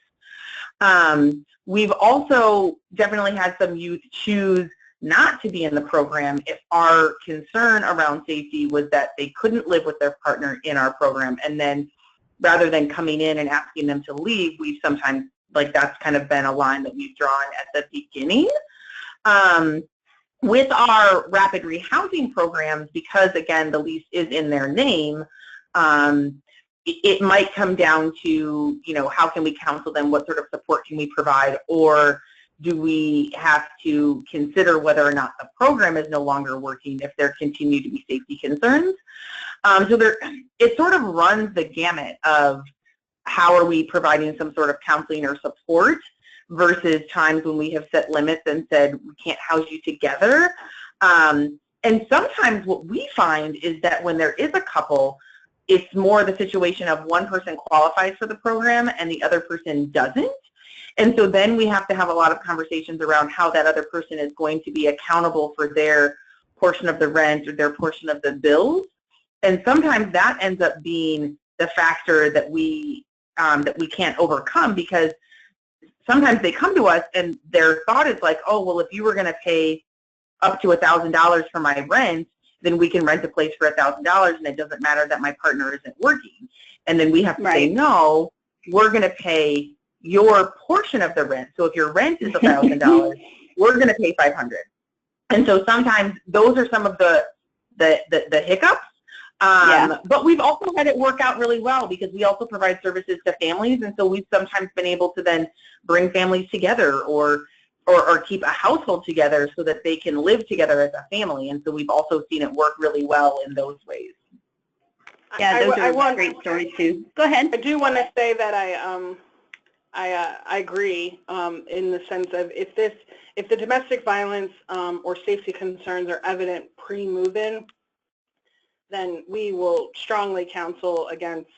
We've also definitely had some youth choose not to be in the program if our concern around safety was that they couldn't live with their partner in our program, and then rather than coming in and asking them to leave, we've sometimes, like, that's kind of been a line that we've drawn at the beginning. With our rapid rehousing programs, because again the lease is in their name, it might come down to, how can we counsel them, what sort of support can we provide, or do we have to consider whether or not the program is no longer working if there continue to be safety concerns. So it sort of runs the gamut of how are we providing some sort of counseling or support versus times when we have set limits and said we can't house you together. And sometimes what we find is that when there is a couple, it's more the situation of one person qualifies for the program and the other person doesn't. And so then we have to have a lot of conversations around how that other person is going to be accountable for their portion of the rent or their portion of the bills. And sometimes that ends up being the factor that we can't overcome, because sometimes they come to us and their thought is like, oh, well, if you were going to pay up to $1,000 for my rent, then we can rent a place for $1,000, and it doesn't matter that my partner isn't working. And then we have to say, no, we're going to pay your portion of the rent. So if your rent is $1,000, we're going to pay $500. And so sometimes those are some of the hiccups. But we've also had it work out really well, because we also provide services to families, and so we've sometimes been able to then bring families together or keep a household together so that they can live together as a family. And so we've also seen it work really well in those ways. Yeah, those are great stories too. Go ahead. I do want to say that I agree in the sense of if the domestic violence or safety concerns are evident pre-move-in, then we will strongly counsel against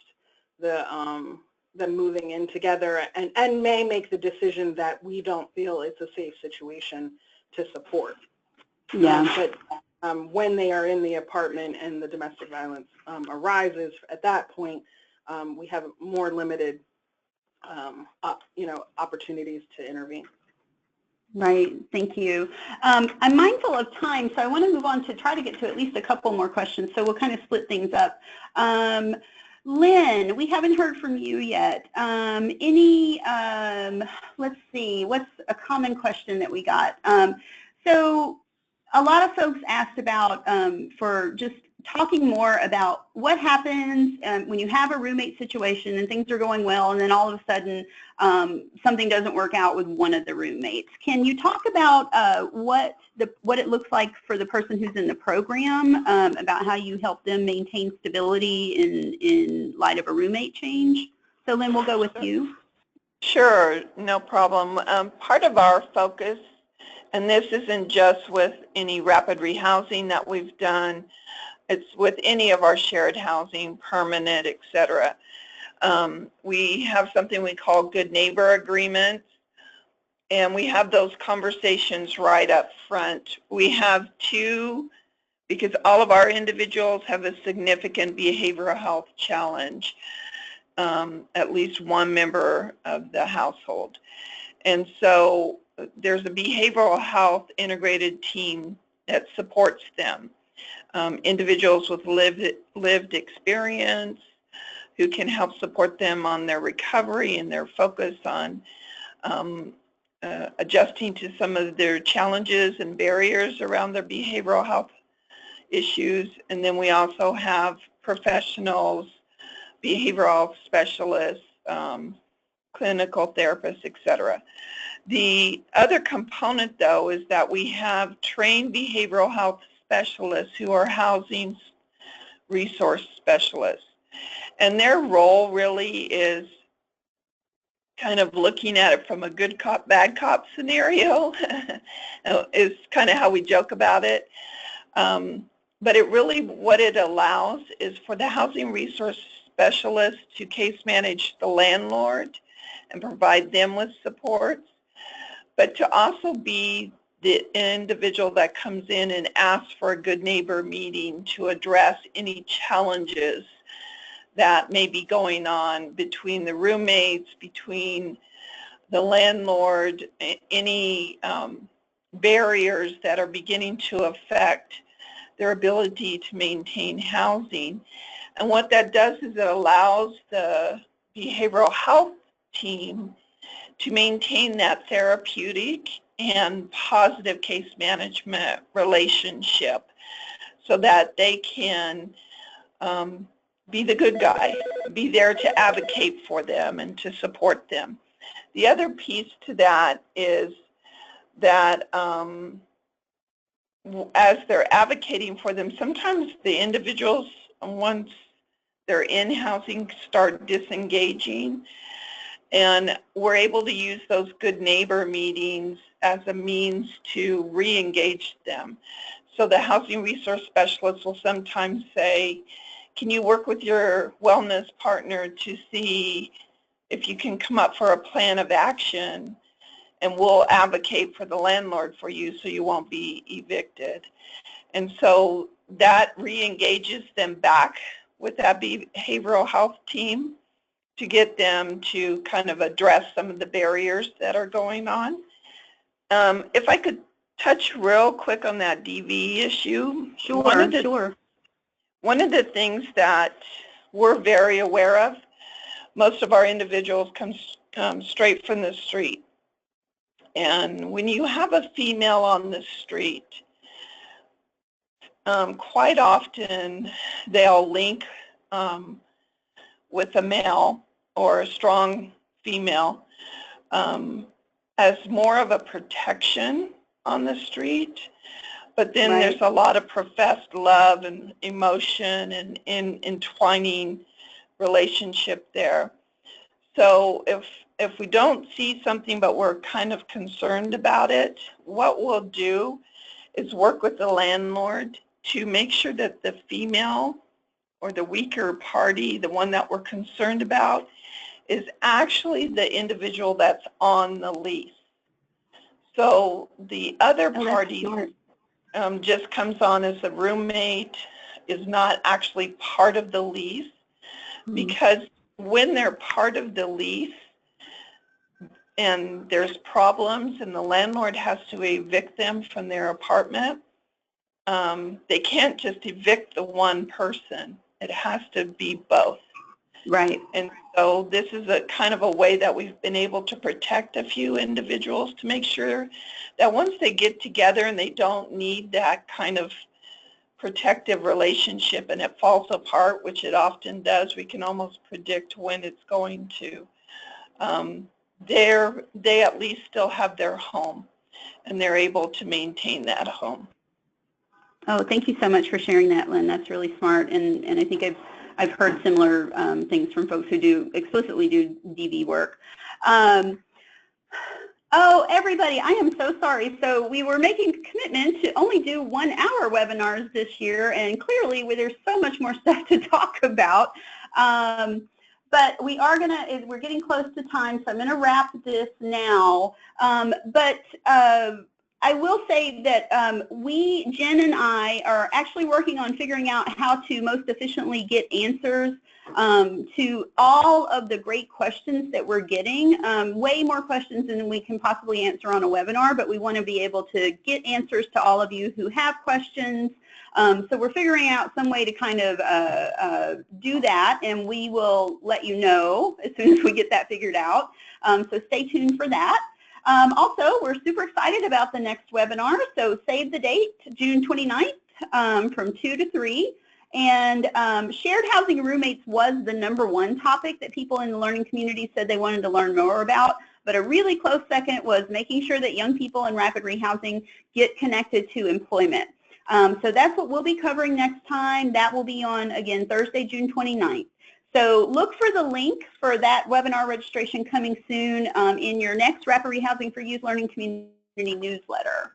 the moving in together, and may make the decision that we don't feel it's a safe situation to support. Yeah. But when they are in the apartment and the domestic violence arises, at that point, we have more limited, opportunities to intervene. Right, thank you. I'm mindful of time, so I want to move on to try to get to at least a couple more questions, so we'll kind of split things up. Lynn, we haven't heard from you yet. Let's see, what's a common question that we got? So a lot of folks asked about, for just talking more about what happens when you have a roommate situation and things are going well, and then all of a sudden something doesn't work out with one of the roommates. Can you talk about what it looks like for the person who's in the program, about how you help them maintain stability in light of a roommate change? So Lynn, we'll go with you. Sure, no problem. Part of our focus, and this isn't just with any rapid rehousing that we've done, it's with any of our shared housing, permanent, etc. We have something we call good neighbor agreements, and we have those conversations right up front. We have two, because all of our individuals have a significant behavioral health challenge, at least one member of the household. And so there's a behavioral health integrated team that supports them. Individuals with lived experience who can help support them on their recovery and their focus on adjusting to some of their challenges and barriers around their behavioral health issues. And then we also have professionals, behavioral health specialists, clinical therapists, etc. The other component, though, is that we have trained behavioral health specialists who are housing resource specialists. And their role really is kind of looking at it from a good cop, bad cop scenario, is kind of how we joke about it. But it really, what it allows is for the housing resource specialist to case manage the landlord and provide them with supports, but to also be the individual that comes in and asks for a good neighbor meeting to address any challenges that may be going on between the roommates, between the landlord, any barriers that are beginning to affect their ability to maintain housing. And what that does is it allows the behavioral health team to maintain that therapeutic and positive case management relationship so that they can be the good guy, be there to advocate for them and to support them. The other piece to that is that as they're advocating for them, sometimes the individuals, once they're in housing start disengaging. And we're able to use those good neighbor meetings as a means to re-engage them. So the housing resource specialist will sometimes say, can you work with your wellness partner to see if you can come up for a plan of action, and we'll advocate for the landlord for you so you won't be evicted. And so that re-engages them back with that behavioral health team to get them to kind of address some of the barriers that are going on. If I could touch real quick on that DV issue. Sure. One of the things that we're very aware of, most of our individuals come straight from the street. And when you have a female on the street, quite often they'll link with a male or a strong female as more of a protection on the street. But then there's a lot of professed love and emotion and entwining relationship there. So if we don't see something but we're kind of concerned about it, what we'll do is work with the landlord to make sure that the female or the weaker party, the one that we're concerned about, is actually the individual that's on the lease. So the other party just comes on as a roommate, is not actually part of the lease, because when they're part of the lease and there's problems and the landlord has to evict them from their apartment, they can't just evict the one person. It has to be both. Right. And so this is a kind of a way that we've been able to protect a few individuals to make sure that once they get together and they don't need that kind of protective relationship and it falls apart, which it often does, we can almost predict when it's going to, they at least still have their home and they're able to maintain that home. Oh, thank you so much for sharing that, Lynn. That's really smart, and I think I've heard similar things from folks who explicitly do DV work. Oh, everybody, I am so sorry. So we were making a commitment to only do 1 hour webinars this year, and clearly there's so much more stuff to talk about. But we're getting close to time, so I'm going to wrap this now. I will say that Jen and I are actually working on figuring out how to most efficiently get answers to all of the great questions that we're getting. Way more questions than we can possibly answer on a webinar, but we want to be able to get answers to all of you who have questions. So we're figuring out some way to kind of do that, and we will let you know as soon as we get that figured out. So stay tuned for that. Also, we're super excited about the next webinar, so save the date, June 29th from 2 to 3. And shared housing roommates was the #1 topic that people in the learning community said they wanted to learn more about, but a really close second was making sure that young people in rapid rehousing get connected to employment. So that's what we'll be covering next time. That will be on, again, Thursday, June 29th. So look for the link for that webinar registration coming soon in your next Rapid Rehousing for Youth Learning Community newsletter.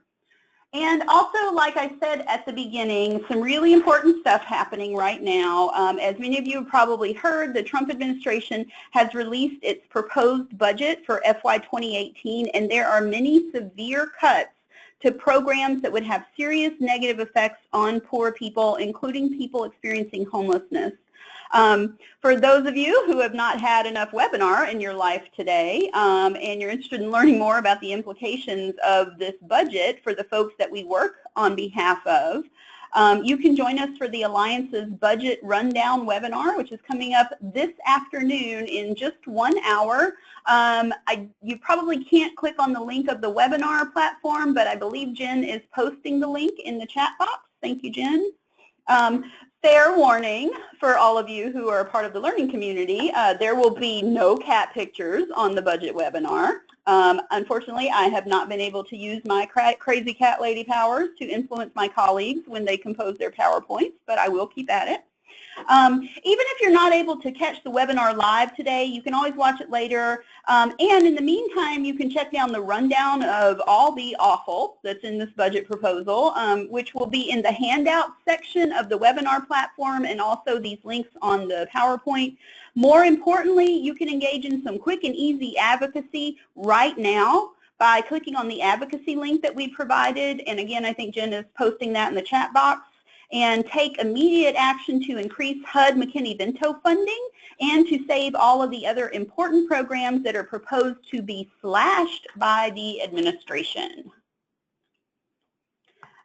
And also, like I said at the beginning, some really important stuff happening right now. As many of you have probably heard, the Trump administration has released its proposed budget for FY 2018, and there are many severe cuts to programs that would have serious negative effects on poor people, including people experiencing homelessness. For those of you who have not had enough webinar in your life today and you're interested in learning more about the implications of this budget for the folks that we work on behalf of, you can join us for the Alliance's Budget Rundown webinar, which is coming up this afternoon in just 1 hour. You probably can't click on the link of the webinar platform, but I believe Jen is posting the link in the chat box. Thank you, Jen. Fair warning for all of you who are a part of the learning community, there will be no cat pictures on the budget webinar. Unfortunately, I have not been able to use my crazy cat lady powers to influence my colleagues when they compose their PowerPoints, but I will keep at it. Even if you're not able to catch the webinar live today, you can always watch it later. And in the meantime, you can check down the rundown of all the awful that's in this budget proposal, which will be in the handout section of the webinar platform and also these links on the PowerPoint. More importantly, you can engage in some quick and easy advocacy right now by clicking on the advocacy link that we provided. And again, I think Jen is posting that in the chat box. And take immediate action to increase HUD McKinney-Vento funding and to save all of the other important programs that are proposed to be slashed by the administration.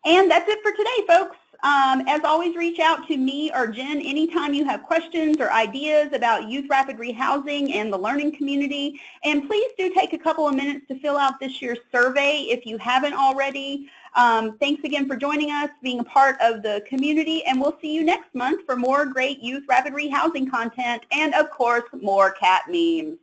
And that's it for today, folks. As always, reach out to me or Jen anytime you have questions or ideas about youth rapid rehousing and the learning community. And please do take a couple of minutes to fill out this year's survey if you haven't already. Thanks again for joining us, being a part of the community, and we'll see you next month for more great youth rapid rehousing content and, of course, more cat memes.